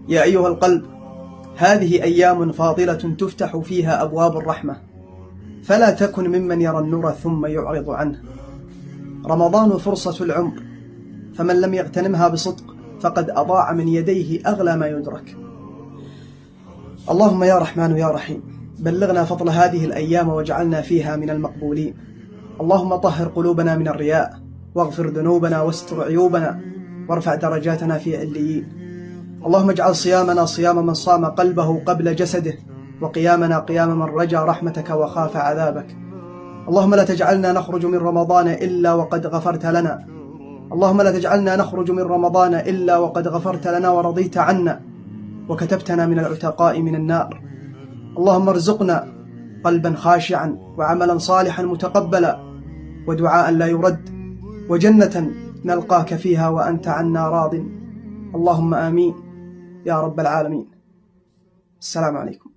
يا أيها القلب، هذه أيام فاضلة تفتح فيها أبواب الرحمة، فلا تكن ممن يرى النور ثم يعرض عنه. رمضان فرصة العمر، فمن لم يغتنمها بصدق فقد أضاع من يديه أغلى ما يدرك. اللهم يا رحمن يا رحيم، بلغنا فضل هذه الأيام واجعلنا فيها من المقبولين. اللهم طهر قلوبنا من الرياء، واغفر ذنوبنا واستر عيوبنا، وارفع درجاتنا في عليين. اللهم اجعل صيامنا صيام من صام قلبه قبل جسده، وقيامنا قيام من رجا رحمتك وخاف عذابك. اللهم لا تجعلنا نخرج من رمضان إلا وقد غفرت لنا. اللهم لا تجعلنا نخرج من رمضان إلا وقد غفرت لنا ورضيت عنا، وكتبتنا من العتقاء من النار. اللهم ارزقنا قلبا خاشعا، وعملا صالحا متقبلا، ودعاء لا يرد، وجنة نلقاك فيها وأنت عنا راض. اللهم آمين يا رب العالمين. السلام عليكم.